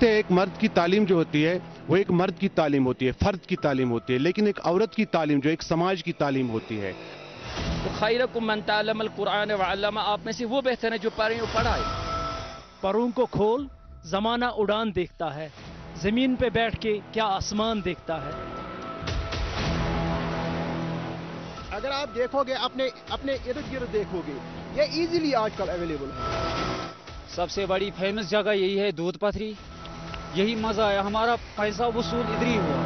کہتے ہیں ایک مرد کی تعلیم جو ہوتی ہے وہ ایک مرد کی تعلیم ہوتی ہے, فرد کی تعلیم ہوتی ہے, لیکن ایک عورت کی تعلیم جو ایک سماج کی تعلیم ہوتی ہے. خیرکم من تعلم القرآن وعلمہ, آپ میں سے وہ بہتر ہے جو پڑھیں اور پڑھائے. پروں کو کھول, زمانہ اڑان دیکھتا ہے, زمین پہ بیٹھ کے کیا آسمان دیکھتا ہے. اگر آپ دیکھو گے اپنے ارد گرد دیکھو گے, یہ ایزیلی آج کل اویلیبل ہے. سب سے بڑی فیمس جگہ یہی ہے دودھ پتھری. یہی مزہ ہے, ہمارا پیسہ وصول ادھر ہی ہوا.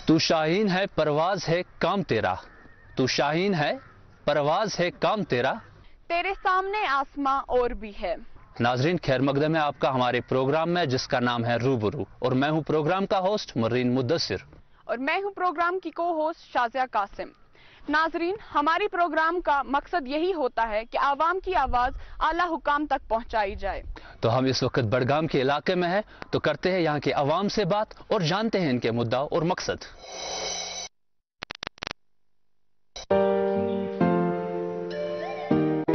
تو شاہین ہے پرواز ہے کام تیرا, تو شاہین ہے پرواز ہے کام تیرا, تیرے سامنے آسماں اور بھی ہے. ناظرین خیر مقدم ہے آپ کا ہمارے پروگرام میں جس کا نام ہے روبرو, اور میں ہوں پروگرام کا ہوسٹ مرین مدثر, اور میں ہوں پروگرام کی کو ہوسٹ شازیہ قاسم. ناظرین, ہماری پروگرام کا مقصد یہی ہوتا ہے کہ عوام کی آواز اعلیٰ حکام تک پہنچائی جائے. تو ہم اس وقت بڑگام کے علاقے میں ہیں, تو کرتے ہیں یہاں کے عوام سے بات اور جانتے ہیں ان کے مدعا اور مقصد.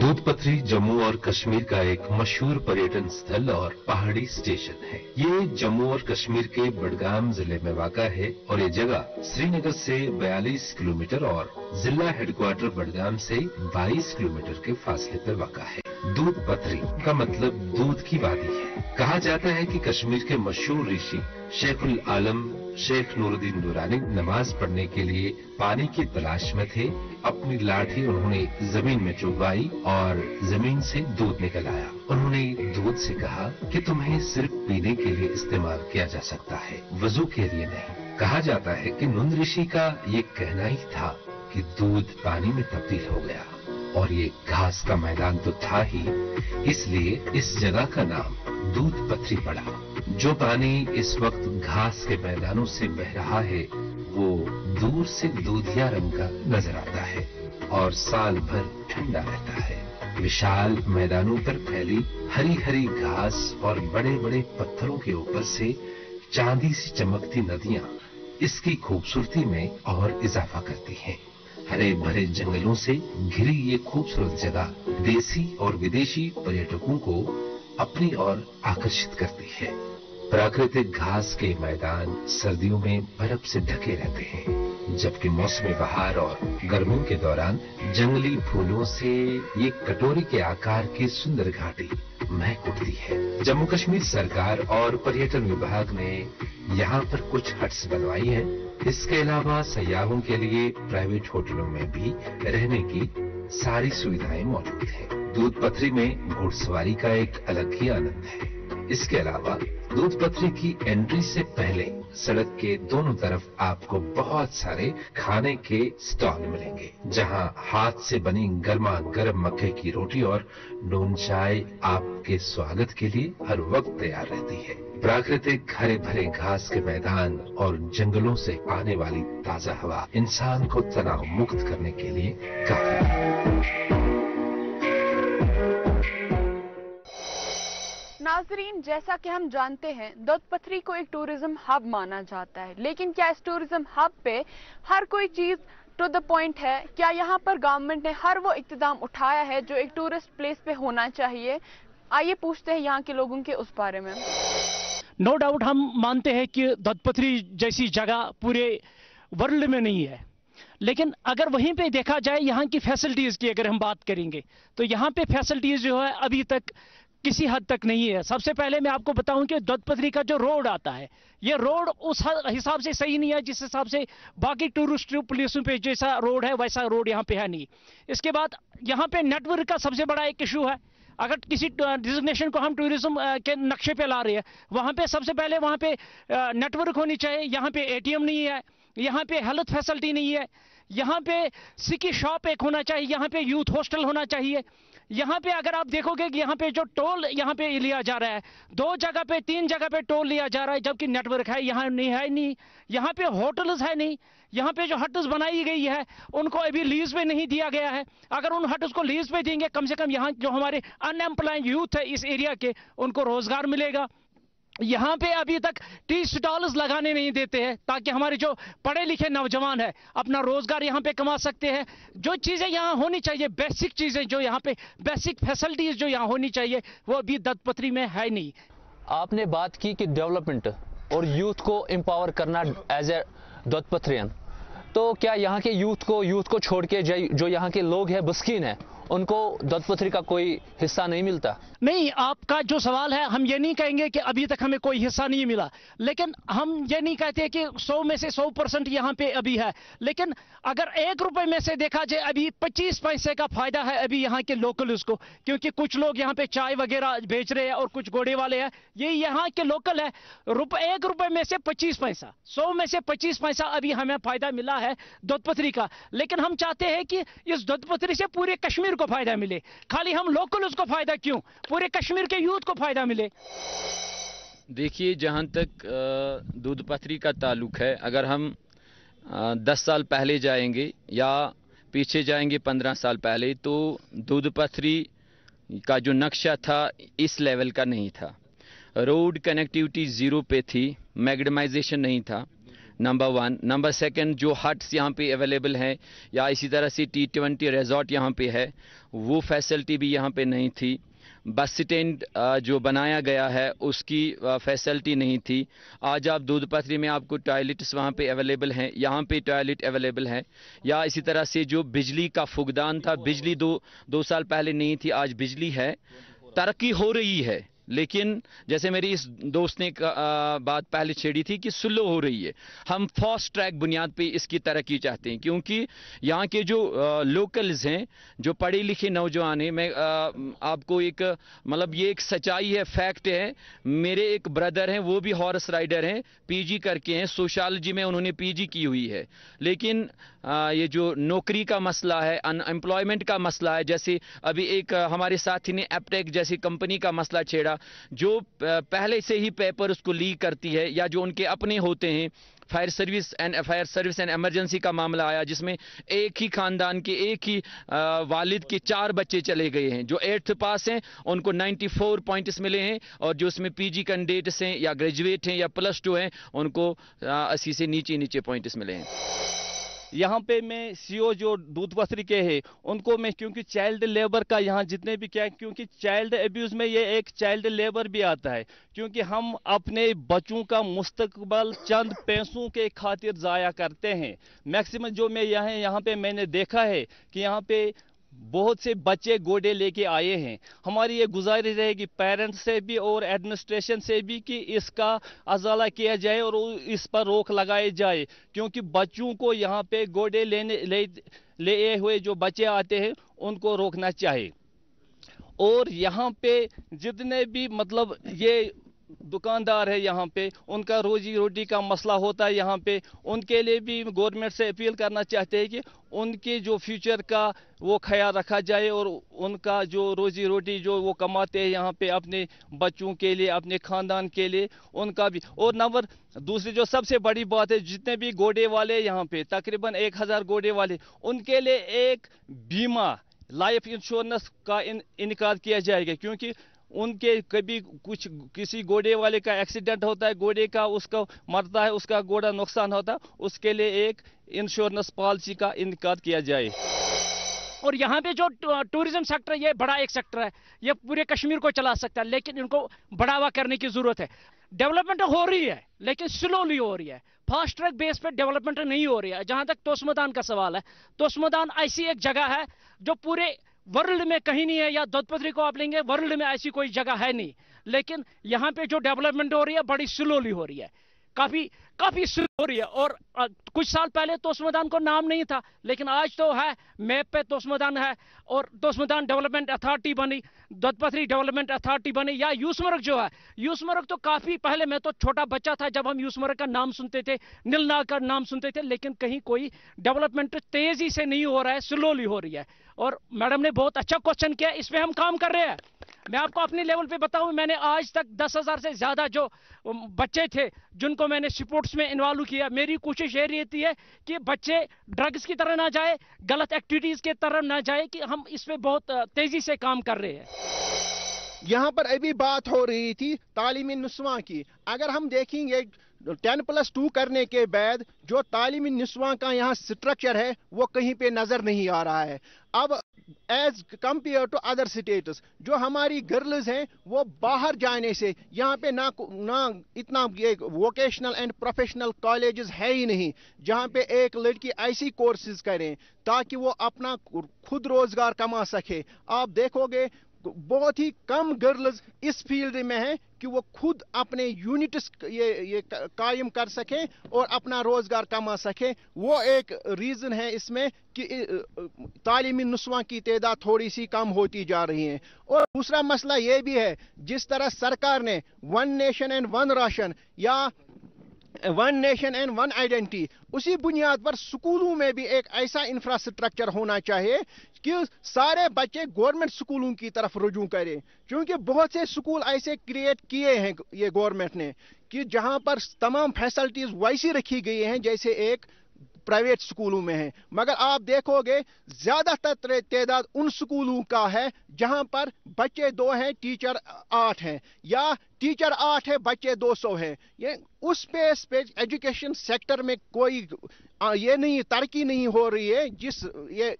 دودھ پتھری جموں اور کشمیر کا ایک مشہور پریٹن ستھل اور پہاڑی اسٹیشن ہے. یہ جموں اور کشمیر کے بڑگام ضلع میں واقع ہے, اور یہ جگہ سری نگر سے 42 کلومیٹر اور ضلع ہیڈ کوارٹر بڑگام سے 22 کلومیٹر کے فاصلے پر واقع ہے. دودھ پتھری کا مطلب دودھ کی وادی ہے. کہا جاتا ہے کہ کشمیر کے مشہور رشی شیخ العالم شیخ نور الدین نورانی نماز پڑھنے کے لیے پانی کی تلاش میں تھے. اپنی لاٹھی انہوں نے زمین میں چبوائی اور زمین سے دودھ نکل آیا. انہوں نے دودھ سے کہا کہ تمہیں صرف پینے کے لیے استعمال کیا جا سکتا ہے, وضو کے لیے نہیں. کہا جاتا ہے کہ نند رشی کا یہ کہنا ہی تھا کہ دودھ پانی میں تبدیل ہو گیا, اور یہ گھاس کا میدان تو تھا ہی, اس لیے اس جگہ کا نام دودھ پتھری پڑا. جو پانی اس وقت گھاس کے میدانوں سے بہ رہا ہے وہ دور سے دودھیا رنگ کا نظر آتا ہے اور سال بھر ٹھنڈا رہتا ہے. وشال میدانوں پر پھیلی ہری ہری گھاس اور بڑے بڑے پتھروں کے اوپر سے چاندی سی چمکتی ندیاں اس کی خوبصورتی میں اور اضافہ کرتی ہیں. ہرے بھرے جنگلوں سے گھری یہ خوبصورت جگہ دیسی اور ودیشی پریٹکوں کو اپنی اور آکرشت کرتی ہے. پراکرتک گھاس کے میدان سردیوں میں برف سے ڈھکے رہتے ہیں, جبکہ موسم بہار اور گرمیوں کے دوران جنگلی پھولوں سے یہ کٹوری کے آکار کی سندر گھاٹی مہک اٹھتی ہے. جموں کشمیر سرکار اور پریٹن وبھاگ نے یہاں پر کچھ ہٹس بنوائی ہیں. اس کے علاوہ سیاحوں کے لیے پرائیویٹ ہوٹلوں میں بھی رہنے کی ساری سویدھائیں موجود ہیں. دودھ پتھری میں گھوڑ سواری کا ایک الگ ہی آنند ہے. اس کے علاوہ دودھ پتھری کی انٹری سے پہلے سڑک کے دونوں طرف آپ کو بہت سارے کھانے کے سٹال ملیں گے, جہاں ہاتھ سے بنی گرما گرم مکے کی روٹی اور نون چائے آپ کے سواگت کے لیے ہر وقت تیار رہتی ہے. پراکرتک ہرے بھرے گھاس کے میدان اور جنگلوں سے آنے والی تازہ ہوا انسان کو تناؤ مکت کرنے کے لیے کافی ہے. ناظرین, جیسا کہ ہم جانتے ہیں دودھ پتھری کو ایک ٹورزم ہب مانا جاتا ہے, لیکن کیا اس ٹورزم ہب پہ ہر کوئی چیز ٹو دا پوائنٹ ہے؟ کیا یہاں پر گورنمنٹ نے ہر وہ اقتدام اٹھایا ہے جو ایک ٹورسٹ پلیس پہ ہونا چاہیے؟ آئیے پوچھتے ہیں یہاں کے لوگوں کے اس بارے میں. نو ڈاؤٹ ہم مانتے ہیں کہ دودھ پتھری جیسی جگہ پورے ورلڈ میں نہیں ہے, لیکن اگر وہیں پہ دیکھا جائے یہاں کی فیسلٹیز کی اگر ہم بات کریں گے تو یہاں پہ فیسلٹیز جو ہے ابھی تک کسی حد تک نہیں ہے. سب سے پہلے میں آپ کو بتاؤں کہ دودھ پتھری کا جو روڈ آتا ہے یہ روڈ اس حساب سے صحیح نہیں ہے جس حساب سے باقی ٹورسٹ پلیسوں پہ جیسا روڈ ہے ویسا روڈ یہاں پہ ہے نہیں. اس کے بعد یہاں پہ نیٹ ورک کا سب سے بڑا ایک ایشو ہے. اگر کسی ڈیزگنیشن کو ہم ٹورزم کے نقشے پہ لا رہے ہیں وہاں پہ سب سے پہلے وہاں پہ نیٹ ورک ہونی چاہیے. یہاں پہ اے ٹی ایم نہیں ہے, یہاں پہ ہیلتھ فیسلٹی نہیں ہے, یہاں پہ سکی شاپ ایک ہونا چاہیے, یہاں پہ یوتھ ہاسٹل ہونا چاہیے. یہاں پہ اگر آپ دیکھو گے کہ یہاں پہ جو ٹول یہاں پہ لیا جا رہا ہے 2 جگہ پہ 3 جگہ پہ ٹول لیا جا رہا ہے, جبکہ نیٹ ورک ہے یہاں نہیں ہے نہیں. یہاں پہ ہوٹلز ہے نہیں, یہاں پہ جو ہٹز بنائی گئی ہے ان کو ابھی لیز پہ نہیں دیا گیا ہے. اگر ان ہٹز کو لیز پہ دیں گے کم سے کم یہاں جو ہمارے ان ایمپلائڈ یوتھ ہے اس ایریا کے ان کو روزگار ملے گا. यहाँ पे अभी तक टी स्टॉल्स लगाने नहीं देते हैं ताकि हमारे जो पढ़े लिखे नौजवान है अपना रोजगार यहाँ पे कमा सकते हैं। जो चीजें यहाँ होनी चाहिए, बेसिक चीजें जो यहाँ पे, बेसिक फैसिलिटीज जो यहाँ होनी चाहिए, वो अभी दत्तपत्री में है नहीं। आपने बात की कि डेवलपमेंट और यूथ को एम्पावर करना एज ए दत्तपत्रियन, तो क्या यहाँ के यूथ को छोड़ के जो यहाँ के लोग हैं बस्कीन है, उनको दत्तपत्री का कोई हिस्सा नहीं मिलता? नहीं, आपका जो सवाल है, हम ये नहीं कहेंगे कि अभी तक हमें कोई हिस्सा नहीं मिला, लेकिन हम ये नहीं कहते कि 100 में से 100% यहाँ पे अभी है। लेकिन अगर 1 रुपए में से देखा जाए, अभी 25 पैसे का फायदा है अभी यहाँ के लोकल्स को, क्योंकि कुछ लोग यहाँ पे चाय वगैरह बेच रहे हैं और कुछ घोड़े वाले हैं, ये यहाँ के लोकल है। 1 रुपए में से 25 पैसा, 100 में से 25 पैसा अभी हमें फायदा मिला है दत्तपत्री का। लेकिन हम चाहते हैं कि इस दत्तपत्री से पूरे कश्मीर को फायदा मिले, खाली हम लोकल्स को फायदा क्यों, पूरे कश्मीर के यूथ को फायदा मिले। देखिए, जहाँ तक दूधपत्री का ताल्लुक है, अगर हम 10 साल पहले जाएंगे या पीछे जाएंगे 15 साल पहले, तो दूधपत्री का जो नक्शा था इस लेवल का नहीं था। रोड कनेक्टिविटी ज़ीरो पे थी, मैग्डमाइजेशन नहीं था, नंबर 1। नंबर 2, जो हट्स यहाँ पे अवेलेबल हैं या इसी तरह से T20 रिजॉर्ट यहाँ पे है, वो फैसिलिटी भी यहाँ पे नहीं थी। बस स्टैंड जो बनाया गया है उसकी फैसिलिटी नहीं थी। आज आप दूधपत्री में आपको टॉयलेट्स वहाँ पे अवेलेबल हैं, यहाँ पे टॉयलेट अवेलेबल है। या इसी तरह से जो बिजली का फुकदान था, बिजली दो साल पहले नहीं थी, आज बिजली है। तरक्की हो रही है, लेकिन जैसे मेरी इस दोस्त ने बात पहले छेड़ी थी कि स्लो हो रही है। हम फास्ट ट्रैक बुनियाद पे इसकी तरक्की चाहते हैं, क्योंकि यहाँ के जो लोकल्स हैं, जो पढ़े लिखे नौजवान हैं, मैं आपको एक मतलब ये एक सच्चाई है, फैक्ट है। मेरे एक ब्रदर हैं, वो भी हॉर्स राइडर हैं, पीजी करके हैं, सोशियोलॉजी में उन्होंने पीजी की हुई है। लेकिन ये जो नौकरी का मसला है, अनएम्प्लॉयमेंट का मसला है, जैसे अभी एक हमारे साथी ने एपटेक जैसी कंपनी का मसला छेड़ा, जो पहले से ही पेपर उसको लीक करती है, या जो उनके अपने होते हैं। फायर सर्विस एंड इमरजेंसी का मामला आया, जिसमें एक ही खानदान के एक ही वालिद के 4 बच्चे चले गए हैं। जो 8th पास हैं उनको 94 पॉइंट्स मिले हैं, और जो उसमें पीजी कैंडिडेट्स हैं या ग्रेजुएट हैं या +2 हैं, उनको 80 से नीचे पॉइंट्स मिले हैं। यहाँ पे मैं सीओ जो दूधपत्री के हैं उनको मैं, क्योंकि चाइल्ड लेबर का यहाँ जितने भी क्या, क्योंकि चाइल्ड अब्यूज़ में ये एक चाइल्ड लेबर भी आता है, क्योंकि हम अपने बच्चों का मुस्तकबल चंद पैसों के खातिर ज़ाया करते हैं। मैक्सिमम जो मैं यहाँ पे मैंने देखा है कि यहाँ पे बहुत से बच्चे गोडे लेके आए हैं। हमारी ये गुजारिश रहेगी पेरेंट्स से भी और एडमिनिस्ट्रेशन से भी कि इसका अजाला किया जाए और इस पर रोक लगाई जाए, क्योंकि बच्चों को यहाँ पे गोडे ले हुए जो बच्चे आते हैं उनको रोकना चाहिए। और यहाँ पे जितने भी मतलब ये दुकानदार है यहाँ पे, उनका रोजी रोटी का मसला होता है यहाँ पे, उनके लिए भी गवर्नमेंट से अपील करना चाहते हैं कि उनके जो फ्यूचर का वो ख्याल रखा जाए, और उनका जो रोजी रोटी जो वो कमाते हैं यहाँ पे अपने बच्चों के लिए, अपने खानदान के लिए, उनका भी। और नंबर दूसरी जो सबसे बड़ी बात है, जितने भी घोड़े वाले यहाँ पे तकरीबन 1000 घोड़े वाले, उनके लिए एक बीमा लाइफ इंश्योरेंस का इनकार किया जाएगा, क्योंकि उनके कभी किसी घोड़े वाले का एक्सीडेंट होता है, घोड़े का उसका मरता है, उसका घोड़ा नुकसान होता है, उसके लिए एक इंश्योरेंस पॉलिसी का इनकार किया जाए। और यहाँ पे जो टूरिज्म सेक्टर है, ये बड़ा एक सेक्टर है, ये पूरे कश्मीर को चला सकता है, लेकिन इनको बढ़ावा करने की जरूरत है। डेवलपमेंट हो रही है, लेकिन स्लोली हो रही है, फास्ट ट्रैक बेस पे डेवलपमेंट नहीं हो रही है। जहाँ तक तोसमैदान का सवाल है, तोसमैदान ऐसी एक जगह है जो पूरे वर्ल्ड में कहीं नहीं है, या दत्तपत्री को आप लेंगे वर्ल्ड में ऐसी कोई जगह है नहीं, लेकिन यहाँ पे जो डेवलपमेंट हो रही है बड़ी स्लोली हो रही है, काफी स्लो हो रही है। और कुछ साल पहले तोसमैदान को नाम नहीं था, लेकिन आज तो है, मैप पे तोसमैदान है, और तोसमैदान डेवलपमेंट अथॉरिटी बनी, दत्तपत्री डेवलपमेंट अथॉरिटी बनी, या यूसमर्ग जो है, यूसमर्ग तो काफी पहले, मैं तो छोटा बच्चा था जब हम यूसमर्ग का नाम सुनते थे, नीलनाग का नाम सुनते थे, लेकिन कहीं कोई डेवलपमेंट तेजी से नहीं हो रहा है, स्लोली हो रही है। और मैडम ने बहुत अच्छा क्वेश्चन किया, इस पे हम काम कर रहे हैं। मैं आपको अपने लेवल पे बताऊं, मैंने आज तक 10,000 से ज्यादा जो बच्चे थे जिनको मैंने स्पोर्ट्स में इन्वॉल्व किया, मेरी कोशिश ये रहती है कि बच्चे ड्रग्स की तरह ना जाए, गलत एक्टिविटीज की तरफ ना जाए, कि हम इस पे बहुत तेजी से काम कर रहे हैं। यहाँ पर अभी बात हो रही थी तालीमी निस्वां की। अगर हम देखेंगे 10+2 करने के बाद जो तालीमी निस्वां का यहाँ स्ट्रक्चर है वो कहीं पे नजर नहीं आ रहा है। अब as compare to other states जो हमारी गर्ल्स हैं वो बाहर जाने से यहाँ पे ना इतना ये वोकेशनल एंड प्रोफेशनल कॉलेजेस है ही नहीं जहाँ पे एक लड़की ऐसी कोर्सेज करें ताकि वो अपना खुद रोजगार कमा सके। आप देखोगे बहुत ही कम गर्ल्स इस फील्ड में हैं कि वो खुद अपने यूनिट्स ये कायम कर सकें और अपना रोजगार कमा सकें। वो एक रीजन है इसमें कि तालीमी नुस्वां की तादाद थोड़ी सी कम होती जा रही है। और दूसरा मसला ये भी है जिस तरह सरकार ने 1 नेशन एंड 1 राशन या 1 नेशन एंड 1 आइडेंटिटी उसी बुनियाद पर स्कूलों में भी एक ऐसा इंफ्रास्ट्रक्चर होना चाहिए कि सारे बच्चे गवर्नमेंट स्कूलों की तरफ रुजू करें, क्योंकि बहुत से स्कूल ऐसे क्रिएट किए हैं ये गवर्नमेंट ने कि जहां पर तमाम फैसिलिटीज वैसी रखी गई हैं जैसे एक प्राइवेट स्कूलों में है। मगर आप देखोगे ज्यादातर तादाद उन स्कूलों का है जहां पर बच्चे 2 हैं टीचर 8 हैं या टीचर 8 है बच्चे 200 हैं। ये उस पे एजुकेशन सेक्टर में कोई ये नहीं तरक्की नहीं हो रही है जिस ये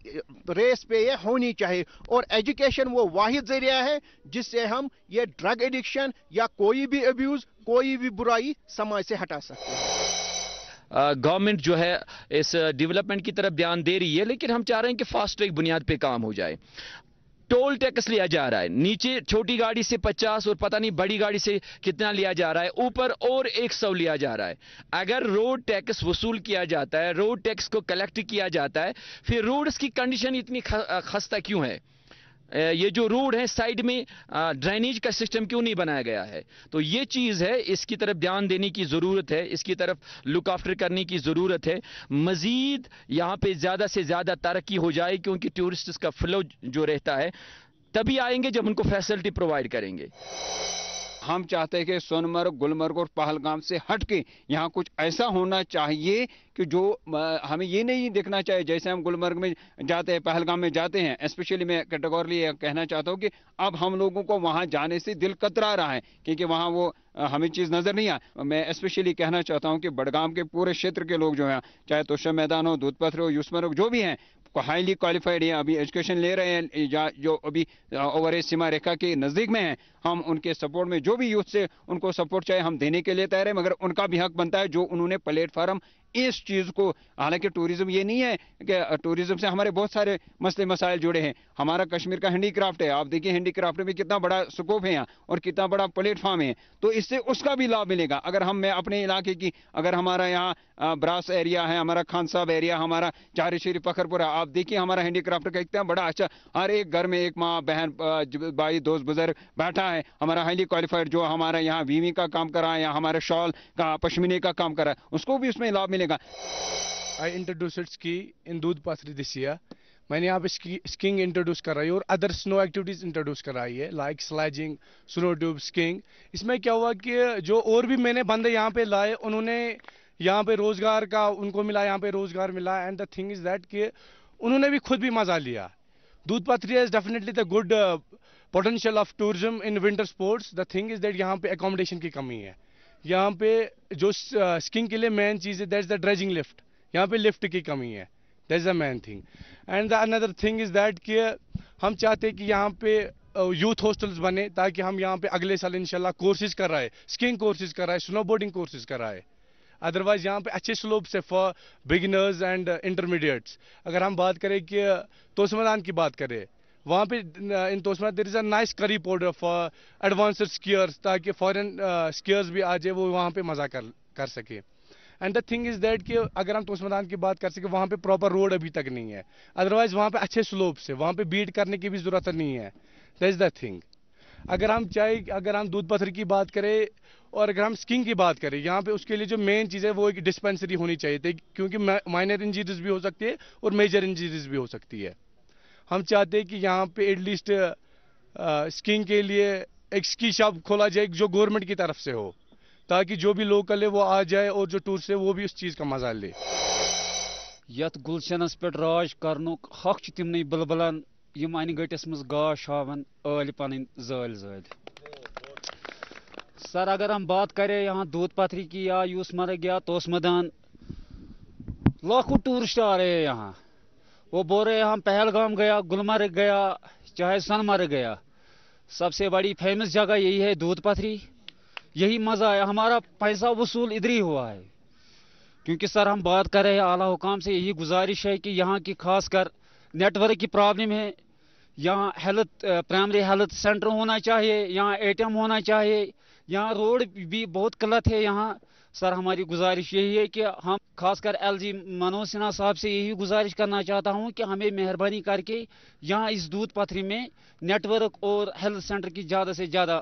रेस पे ये होनी चाहिए। और एजुकेशन वो वाहिद जरिया है जिससे हम ये ड्रग एडिक्शन या कोई भी अब्यूज कोई भी बुराई समाज से हटा सकते हैं। गवर्नमेंट जो है इस डेवलपमेंट की तरफ ध्यान दे रही है, लेकिन हम चाह रहे हैं कि फास्ट ट्रैक बुनियाद पे काम हो जाए। टोल टैक्स लिया जा रहा है, नीचे छोटी गाड़ी से 50 और पता नहीं बड़ी गाड़ी से कितना लिया जा रहा है, ऊपर और 100 लिया जा रहा है। अगर रोड टैक्स वसूल किया जाता है, रोड टैक्स को कलेक्ट किया जाता है, फिर रोड्स की कंडीशन इतनी खस्ता क्यों है? ये जो रोड है साइड में ड्रेनेज का सिस्टम क्यों नहीं बनाया गया है? तो ये चीज़ है, इसकी तरफ ध्यान देने की ज़रूरत है, इसकी तरफ लुक आफ्टर करने की ज़रूरत है। मज़ीद यहाँ पे ज़्यादा से ज़्यादा तरक्की हो जाए, क्योंकि टूरिस्ट्स का फ्लो जो रहता है तभी आएंगे जब उनको फैसिलिटी प्रोवाइड करेंगे। हम चाहते हैं कि सोनमर्ग, गुलमर्ग और पहलगाम से हट के यहाँ कुछ ऐसा होना चाहिए कि जो हमें ये नहीं देखना चाहिए जैसे हम गुलमर्ग में जाते हैं, पहलगाम में जाते हैं। स्पेशली मैं कैटेगोरली कहना चाहता हूँ कि अब हम लोगों को वहाँ जाने से दिल कतरा रहा है क्योंकि वहाँ वो हमें चीज़ नज़र नहीं आ। मैं स्पेशली कहना चाहता हूँ कि बडगाम के पूरे क्षेत्र के लोग जो हैं, चाहे तोशा मैदान हो, दूध पत्थर हो, यूसमर्ग, जो भी हैं, हाईली क्वालिफाइड हैं, अभी एजुकेशन ले रहे हैं या जो अभी ओवर एज सीमा रेखा के नज़दीक में हैं, हम उनके सपोर्ट में जो भी यूथ से उनको सपोर्ट चाहिए हम देने के लिए तैयार हैं। मगर उनका भी हक बनता है जो उन्होंने प्लेटफार्म इस चीज़ को, हालांकि टूरिज्म ये नहीं है कि टूरिज्म से हमारे बहुत सारे मसले मसाइल जुड़े हैं। हमारा कश्मीर का हैंडीक्राफ्ट है, आप देखिए हैंडीक्राफ्ट में कितना बड़ा स्कोप है यहाँ और कितना बड़ा प्लेटफार्म है, तो इससे उसका भी लाभ मिलेगा। अगर हम मैं अपने इलाके की, अगर हमारा यहाँ ब्रास एरिया है, हमारा खान साहब एरिया, हमारा चारी शरीफ फखरपुरा, आप देखिए हमारा हैंडीक्राफ्ट का कितना बड़ा अच्छा, हर एक घर में एक माँ बहन भाई दोस्त बुजुर्ग बैठा है। हमारा हाईली क्वालिफाइड जो हमारा यहाँ वीवी का काम कर रहा है या हमारे शॉल का पश्मीने का काम कर रहा है, उसको भी उसमें लाभ मिलेगा। I introduced ski in दूध पाथरी this year. मैंने यहाँ पे स्कीइंग इंट्रोड्यूस कराई और अदर स्नो एक्टिविटीज इंट्रोड्यूस कराई है, like sledging, snow tube, skiing. इसमें क्या हुआ कि जो और भी मैंने बंदे यहाँ पे लाए, उन्होंने यहाँ पे रोजगार का उनको मिला, यहाँ पे रोजगार मिला। And the thing is that कि उन्होंने भी खुद भी मजा लिया। Doodh Pathri is definitely the good potential of tourism in winter sports. The thing is that यहाँ पे अकोमोडेशन की कमी है। यहाँ पे जो स्कीइंग के लिए मेन चीज़ है that is the dredging lift, यहाँ पे लिफ्ट की कमी है, that is the main thing. And the another thing is that कि हम चाहते हैं कि यहाँ पे यूथ हॉस्टल्स बने ताकि हम यहाँ पे अगले साल इंशाल्लाह कोर्सेज कराए, स्कीइंग कोर्सेज कराए, स्नो बोर्डिंग कोर्सेज कराए। अदरवाइज यहाँ पे अच्छे स्लोप्स है फॉर बिगिनर्स एंड इंटरमीडिएट्स। अगर हम बात करें कि तोशमैदान की बात करें, वहाँ पे in Toshmaidan there is a nice curry powder for advanced skiers, ताकि फॉरेन स्कीयर्स भी आ जाए, वो वहाँ पे मज़ा कर सके। And the thing is that कि अगर हम तोशमैदान की बात कर सके, वहाँ पे प्रॉपर रोड अभी तक नहीं है। अदरवाइज वहाँ पे अच्छे स्लोप्स है, वहाँ पे बीट करने की भी ज़रूरत नहीं है। That is the thing. अगर हम दूध पत्थर की बात करें और अगर हम स्कीइंग की बात करें, यहाँ पे उसके लिए जो मेन चीज़ है वो एक डिस्पेंसरी होनी चाहिए थी, क्योंकि माइनर इंजरीज भी हो सकती है और मेजर इंजरीज भी हो सकती है। हम चाहते हैं कि यहाँ पे एटलीस्ट स्कीइंग के लिए एक स्की शॉप खोला जाए जो गवर्नमेंट की तरफ से हो, ताकि जो भी लोकल है वो आ जाए और जो टूरिस्ट है वो भी उस चीज़ का मजा ले। यत गुलशनस पे राज करनुक हक तिमन बुलबुलन یم انہ گٹس مز گاش ہاون ٲلۍ پنٕنۍ زٲلۍ زٲلۍ سر اگر ہم بات کریں یہاں دودھ پتھری کی یا یوس مرگ یا توس میدان لاکھوں ٹورسٹ آ رہے ہیں یہاں وہ بول رہے ہیں ہم پہلگام گیا گلمرگ گیا چاہے سنمرگ گیا سب سے بڑی فیمس جگہ یہی ہے دودھ پتھری یہی مزہ ہے ہمارا پیسہ وصول ادھر ہی ہوا ہے کیونکہ سر ہم بات کر رہے ہیں اعلیٰ حکام سے یہی گزارش ہے کہ یہاں کی خاص کر نیٹ ورک کی پرابلم ہے یہاں ہیلتھ پرائمری ہیلتھ سینٹر ہونا چاہیے یہاں اے ٹی ایم ہونا چاہیے یہاں روڈ بھی بہت قلت ہے یہاں سر ہماری گزارش یہی ہے کہ ہم خاص کر ایل جی منوج سنہا صاحب سے یہی گزارش کرنا چاہتا ہوں کہ ہمیں مہربانی کر کے یہاں اس دودھ پتھری میں نیٹ ورک اور ہیلتھ سینٹر کی زیادہ سے زیادہ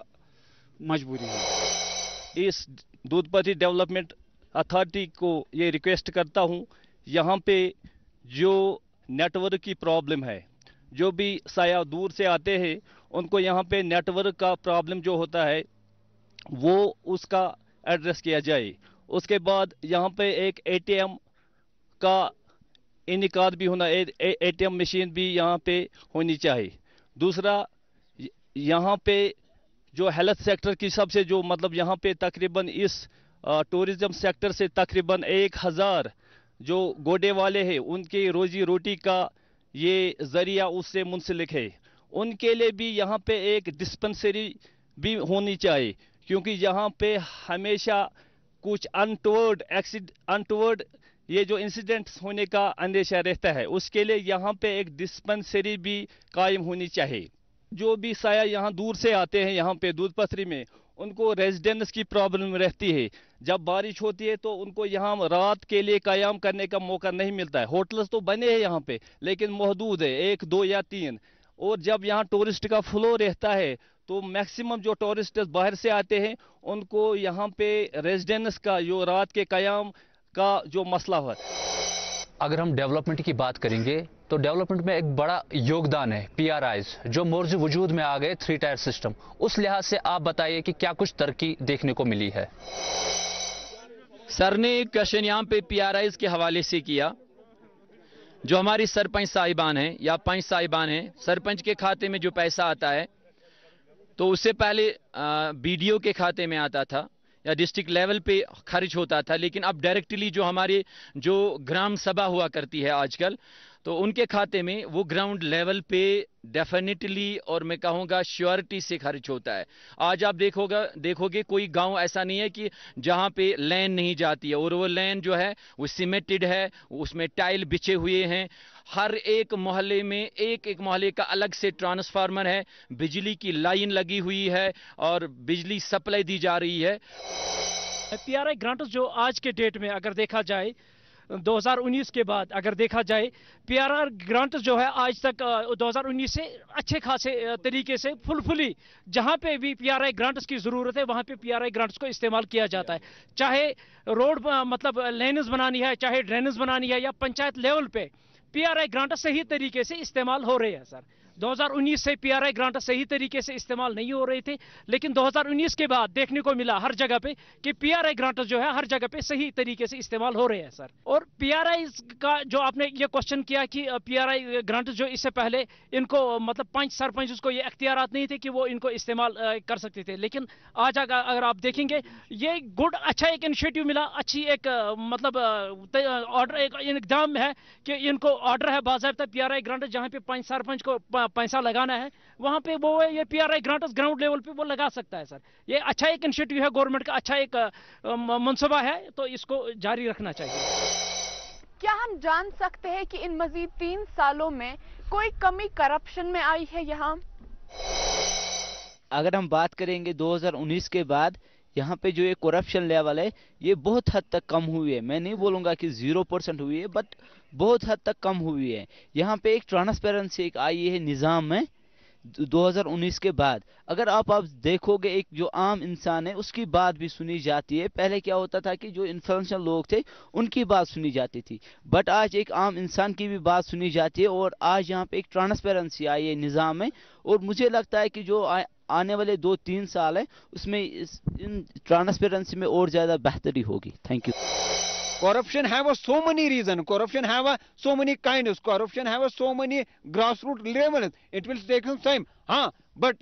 مجبوری ہے اس دودھ پتھری ڈیولپمنٹ اتھارٹی کو یہ ریکویسٹ کرتا ہوں یہاں پہ جو نیٹ ورک کی پرابلم ہے جو بھی سیاح دور سے آتے ہیں ان کو یہاں پہ نیٹ ورک کا پرابلم جو ہوتا ہے وہ اس کا ایڈریس کیا جائے اس کے بعد یہاں پہ ایک اے ٹی ایم کا انعقاد بھی ہونا اے ٹی ایم مشین بھی یہاں پہ ہونی چاہیے دوسرا یہاں پہ جو ہیلتھ سیکٹر کی سب سے جو مطلب یہاں پہ تقریباً اس ٹورزم سیکٹر سے تقریباً 1000 جو گوڈے والے ہیں ان کی روزی روٹی کا یہ ذریعہ اس سے منسلک ہے ان کے لیے بھی یہاں پہ ایک ڈسپنسری بھی ہونی چاہیے کیونکہ یہاں پہ ہمیشہ کچھ انٹورڈ یہ جو انسیڈنٹس ہونے کا اندیشہ رہتا ہے اس کے لیے یہاں پہ ایک ڈسپنسری بھی قائم ہونی چاہیے جو بھی سیاح یہاں دور سے آتے ہیں یہاں پہ دودھ پتھری میں ان کو ریزیڈنس کی پرابلم رہتی ہے جب بارش ہوتی ہے تو ان کو یہاں رات کے لیے قیام کرنے کا موقع نہیں ملتا ہے ہوٹلز تو بنے ہیں یہاں پہ لیکن محدود ہے 1 2 یا 3 اور جب یہاں ٹورسٹ کا فلو رہتا ہے تو میکسیمم جو ٹورسٹ باہر سے آتے ہیں ان کو یہاں پہ ریزیڈنس کا جو رات کے قیام کا جو مسئلہ ہے اگر ہم ڈیولپمنٹ کی بات کریں گے تو ڈیولپمنٹ میں ایک بڑا یوگدان ہے پی آر آئیز جو مورز وجود میں آ گئے 3 ٹائر سسٹم اس لحاظ سے آپ بتائیے کہ کیا کچھ ترقی دیکھنے کو ملی ہے سر نے کوشچن یہاں پہ پی آر آئیز کے حوالے سے کیا جو ہماری سرپنچ صاحبان ہیں یا پنچ صاحبان ہیں سرپنچ کے کھاتے میں جو پیسہ آتا ہے تو اس سے پہلے بی ڈی او کے کھاتے میں آتا تھا یا ڈسٹرکٹ لیول پہ خرچ ہوتا تھا لیکن اب ڈائریکٹلی جو ہمارے جو گرام سبھا ہوا کرتی ہے آج کل تو ان کے کھاتے میں وہ گراؤنڈ لیول پہ ڈیفینیٹلی اور میں کہوں گا شیورٹی سے خرچ ہوتا ہے آج آپ دیکھو گے کوئی گاؤں ایسا نہیں ہے کہ جہاں پہ لین نہیں جاتی ہے اور وہ لین جو ہے وہ سیمیٹڈ ہے اس میں ٹائل بچھے ہوئے ہیں ہر ایک محلے میں ایک محلے کا الگ سے ٹرانسفارمر ہے بجلی کی لائن لگی ہوئی ہے اور بجلی سپلائی دی جا رہی ہے پی آر آئی گرانٹس جو آج کے ڈیٹ میں اگر دیکھا جائے 2019 کے بعد اگر دیکھا جائے پی آر آر گرانٹس جو ہے آج تک 2019 سے اچھے خاصے طریقے سے فلی جہاں پہ بھی پی آر آئی گرانٹس کی ضرورت ہے وہاں پہ پی آر آئی گرانٹس کو استعمال کیا جاتا ہے چاہے روڈ مطلب لینز بنانی ہے چاہے ڈرینز بنانی ہے یا پنچایت لیول پہ پی آر آئی گرانٹس صحیح طریقے سے استعمال ہو رہے ہیں سر 2019 سے پی آر آئی گرانٹ صحیح طریقے سے استعمال نہیں ہو رہے تھے لیکن 2019 کے بعد دیکھنے کو ملا ہر جگہ پہ کہ پی آر آئی گرانٹ جو ہے ہر جگہ پہ صحیح طریقے سے استعمال ہو رہے ہیں سر اور پی آر آئی کا جو آپ نے یہ کوشچن کیا کہ پی آر آئی گرانٹ جو اس سے پہلے ان کو مطلب پنچ سرپنچ کو یہ اختیارات نہیں تھے کہ وہ ان کو استعمال کر سکتے تھے لیکن آج اگر آپ دیکھیں گے یہ اچھا ایک انیشیٹو ملا اچھی ایک مطلب آرڈر ایک اقدام ہے کہ ان کو آرڈر ہے باضابطہ پی آر آئی گرانٹ جہاں پہ پنچ سرپنچ کو پیسہ لگانا ہے وہاں پہ وہ یہ پی آر آئی گرانٹس گراؤنڈ لیول پہ وہ لگا سکتا ہے سر یہ اچھا ایک انیشیٹو ہے گورنمنٹ کا اچھا ایک منصوبہ ہے تو اس کو جاری رکھنا چاہیے کیا ہم جان سکتے ہیں کہ ان مزید 3 سالوں میں کوئی کمی کرپشن میں آئی ہے یہاں اگر ہم بات کریں گے 2019 کے بعد یہاں پہ جو یہ کرپشن لیول ہے یہ بہت حد تک کم ہوئی ہے میں نہیں بولوں گا کہ 0% ہوئی ہے بٹ بہت حد تک کم ہوئی ہے یہاں پہ ایک ٹرانسپیرنسی ایک آئی ہے نظام میں 2019 کے بعد اگر آپ دیکھو گے ایک جو عام انسان ہے اس کی بات بھی سنی جاتی ہے پہلے کیا ہوتا تھا کہ جو انفلوئنشل لوگ تھے ان کی بات سنی جاتی تھی بٹ آج ایک عام انسان کی بھی بات سنی جاتی ہے اور آج یہاں پہ ایک ٹرانسپیرنسی آئی ہے نظام میں اور مجھے لگتا ہے کہ جو آنے والے 2-3 سال ہیں اس میں ان ٹرانسپیرنسی میں اور زیادہ بہتری ہوگی thank you Corruption have so many reasons. Corruption have so many kinds. Corruption have so many grassroots levels. It will take some time. हाँ, but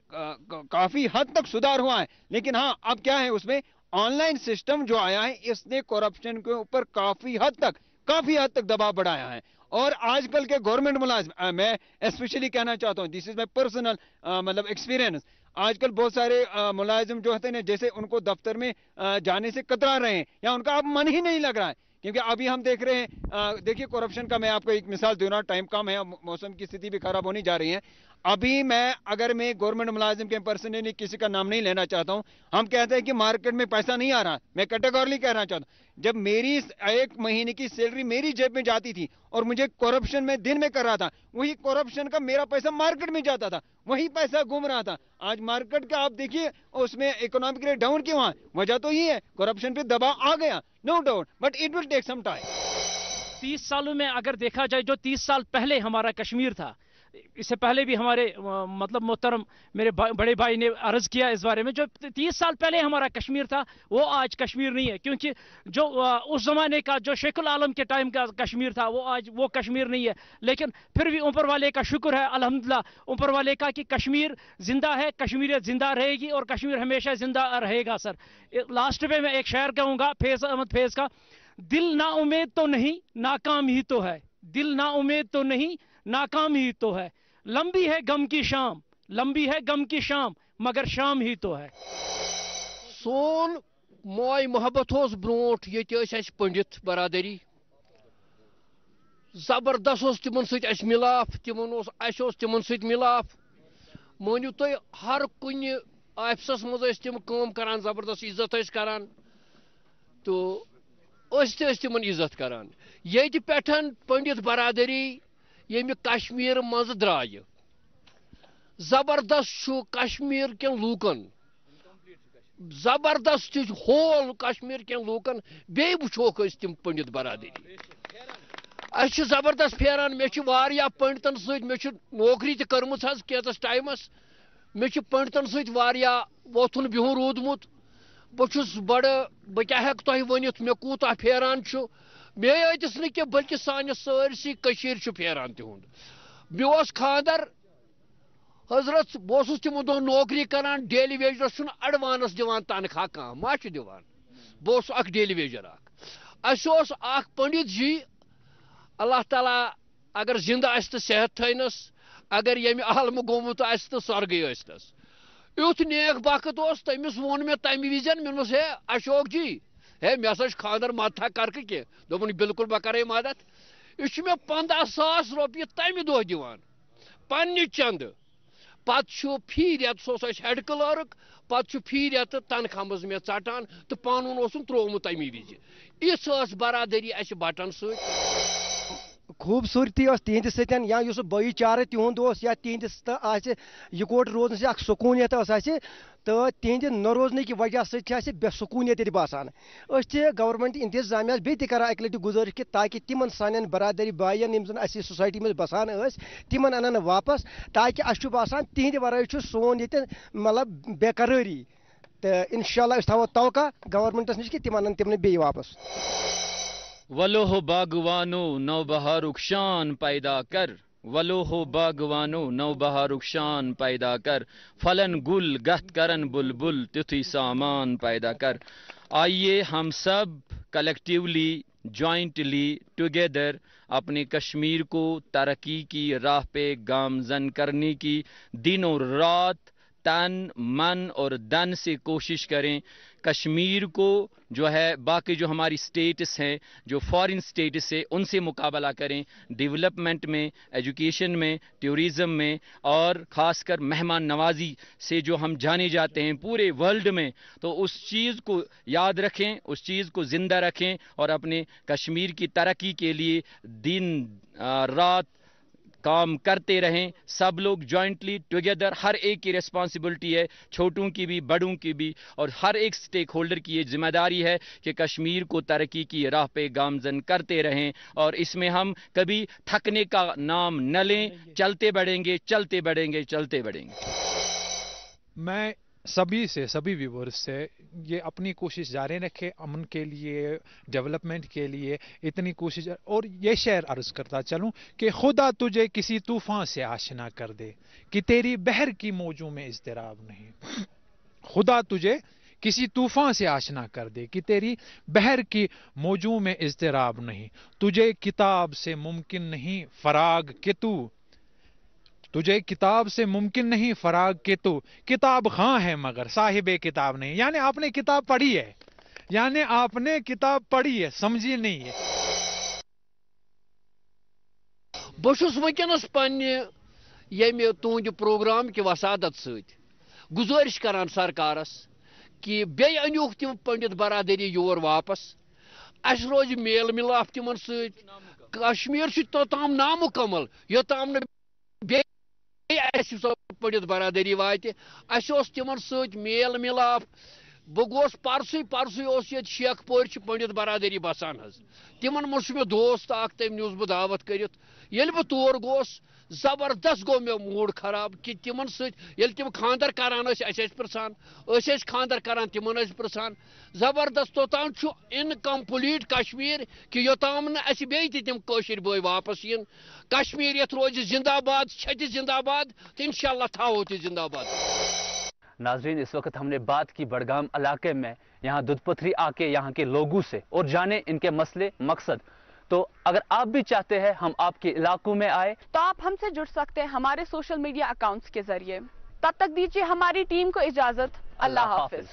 काफी हद तक सुधार हुआ है. लेकिन हाँ, अब क्या है उसमें ऑनलाइन सिस्टम जो आया है इसने करप्शन के ऊपर काफी हद तक दबाव बढ़ाया है. और आजकल के गवर्नमेंट मुलाजिम, मैं स्पेशली कहना चाहता हूँ, दिस इज माई पर्सनल मतलब एक्सपीरियंस. आजकल बहुत सारे मुलाजिम जो होते हैं जैसे उनको दफ्तर में जाने से कतरा रहे हैं या उनका अब मन ही नहीं लग रहा है. क्योंकि अभी हम देख रहे हैं, देखिए करप्शन का मैं आपको एक मिसाल दूं ना, टाइम कम है, मौसम की स्थिति भी खराब होनी जा रही है. अभी अगर मैं गवर्नमेंट मुलाजिम के पर्सनली किसी का नाम नहीं लेना चाहता हूं, हम कहते हैं कि मार्केट में पैसा नहीं आ रहा. मैं कैटेगोरली कहना चाहता हूं, जब मेरी 1 महीने की सैलरी मेरी जेब में जाती थी और मुझे करप्शन में दिन में कर रहा था, वही करप्शन का मेरा पैसा मार्केट में जाता था, वही पैसा घूम रहा था. आज मार्केट का आप देखिए उसमें इकोनॉमिक रेट डाउन क्यों है? वजह तो ये है, करप्शन पे दबाव आ गया, no doubt, but it will take some time. 30 सालों में अगर देखा जाए, जो 30 साल पहले हमारा कश्मीर था, इससे पहले भी हमारे मतलब मोहतरम मेरे बड़े भाई ने अर्ज किया इस बारे में, जो 30 साल पहले हमारा कश्मीर था वो आज कश्मीर नहीं है. क्योंकि जो उस जमाने का जो शेखुल आलम के टाइम का कश्मीर था वो आज वो कश्मीर नहीं है. लेकिन फिर भी ऊपर वाले का शुक्र है, अल्हम्दुलिल्लाह ऊपर वाले का, कि कश्मीर जिंदा है, कश्मीरियत जिंदा रहेगी और कश्मीर हमेशा जिंदा रहेगा. सर लास्ट में मैं एक शेर कहूँगा फैज़ अहमद फैज़ का, दिल ना उम्मीद तो नहीं नाकाम ही तो है, दिल ना उम्मीद तो नहीं नाकाम ही तो है, लंबी है गम की शाम, लंबी है गम की शाम, मगर शाम ही तो है. सोन मोय मोहब्बत होस ब्रोट ये पंडित बरादरी जबरदस्त तिमन सत मिलाप, तिमन सत मिलाप. मानियो तुम हर कुन ऑफिसस मज तिम काम करान, जबरदस्त इज्जत करान, तो तिमन इज्जत करान. ये पे पंडित बरादरी ये कश्मीर मज द्राय जबरदस्त कश्मीर के लूकन, जबरदस्त होल कश्मीर के लूकन, बे वोक तिम पंडित बरादरी. अस जबरदस्त फेरान. मे पंडितन सत नौकरी तर्म कैस टाइमस, मे पंडितन सत वोथुन बिहुन रूदमुत. बहुस बड़ बह क्या हेक तुह वनित मे कूता फेरान. मे यस न कि बल्कि सानस सारसी फेरान तिहुंद. मे खानदर हजरत, बहुत तमो दो नौकरी करान, डेली वेजरस एडवांस दिवान तनख्वाह कह मा दिवान, बहुत अख डेली वेजर. अख पंडित जी, अल्लाह ताला अगर जिंदा आस तो सेहत थैनस, अगर ये आलम गोमुत आस तो स्वर्ग यस. युथ नेक वक्त तमिस वोन मे तमि विजन, मे हे अशोक जी, हे मे हसा खानदर मत कर कह, दोपन बिल्कुल बह कर मदद. यह मे 15,000 रुपये तमि दह दिवान पन्ने चंद. पत् फी रेत सो हेड क्लर्क, पत् फी रेत तनख्वाह मज मे षटान, तो पान त्रोमुत तमि विज. इस बरादरी अस बटन सत. खूबसूरती तिहद सतन, या भाई चार तिहुंद या तिहद इकोट रोजन से सुकूनियत तो तिहद न रोजन की वजह से बेसुकूनियत बसान. गवर्नमेंट इंतजामिया बे अक लट गुजारिश कि ताकि तिमन सान बरादरी बायन यम जन सोसाइटी में बसान तिमन अनन वापस, ताकि अस बसान तिहद वर सोन ये मतलब बेकरारी. तो इंशाल्लाह थो तवक्का गवर्नमेंटस नश कि तिम अन तिमन बे वापस. वलोह बागवानो नौबहारुक शान पैदा कर, वलोह बागवानो नौबहारुक शान पैदा कर, फलन गुल गहत करन बुलबुल तिथि सामान पैदा कर. आइए हम सब कलेक्टिवली, जॉइंटली, टुगेदर अपने कश्मीर को तरक्की की राह पे गामजन करने की दिनों रात तन मन और धन से कोशिश करें. कश्मीर को जो है बाकी जो हमारी स्टेट्स हैं, जो फॉरेन स्टेट्स है, उनसे मुकाबला करें डेवलपमेंट में, एजुकेशन में, टूरिज़म में, और ख़ासकर मेहमान नवाजी से जो हम जाने जाते हैं पूरे वर्ल्ड में. तो उस चीज़ को याद रखें, उस चीज़ को ज़िंदा रखें और अपने कश्मीर की तरक्की के लिए दिन रात काम करते रहें. सब लोग जॉइंटली टुगेदर, हर एक की रिस्पॉन्सिबिलिटी है, छोटों की भी बड़ों की भी, और हर एक स्टेक होल्डर की ये जिम्मेदारी है कि कश्मीर को तरक्की की राह पे गामजन करते रहें. और इसमें हम कभी थकने का नाम न लें, चलते बढ़ेंगे चलते बढ़ेंगे चलते बढ़ेंगे. मैं सभी व्यूवर्स से ये अपनी कोशिश जारी रखे, अमन के लिए, डेवलपमेंट के लिए इतनी कोशिश। और ये शेर अर्ज करता चलूं कि खुदा तुझे किसी तूफान से आशना कर दे कि तेरी बहर की मौजों में इज़्तिराब नहीं। खुदा तुझे किसी तूफान से आशना कर दे कि तेरी बहर की मौजों में इज़्तिराब नहीं। तुझे किताब से मुमकिन नहीं फराग के तुझे किताब से मुमकिन नहीं फराग के तू किताब खां है मगर साहिबे किताब नहीं। यानी आपने किताब पढ़ी है, यानी आपने किताब पढ़ी है, समझी नहीं है। बहुस वनस पे तुंद प्रोग्राम कि वसादत सजारिश करान सरकारस कि बे अनूक तम पंडित बरादरी योर वापस, अस रोज मेल मिलाप तिमन कश्मीर तोताम नामुकम्मल योताम पंडित बरादरी वात तिमन मेल मिलाप। बह गोस परसु शेखपुर पंडित बरादरी बसान तिमन मन मे दोस्त तम न्यूज बह दावत कर बह तौर गोस जबरदस्त गो मे मूड खराब कि तिमन तिम खानदर करान पृछान खानदर करान तिमन पृछान जबरदस्त तोतान इनकम्प्लीट कश्मीर कि योताम तिम कशर बॉय वापस इन कश्मीर यथ रोज जिंदाबाद छत जिंदाबाद तो इंशाल्लाह थावो जिंदाबाद। नाजरीन, इस वक्त हमने बात की बड़गाम इलाके में यहाँ दूधपथरी आके यहाँ के लोगों से और जाने इनके मसले मकसद। तो अगर आप भी चाहते हैं हम आपके इलाकों में आए तो आप हमसे जुड़ सकते हैं हमारे सोशल मीडिया अकाउंट्स के जरिए। तब तक दीजिए हमारी टीम को इजाजत। अल्लाह हाफिज।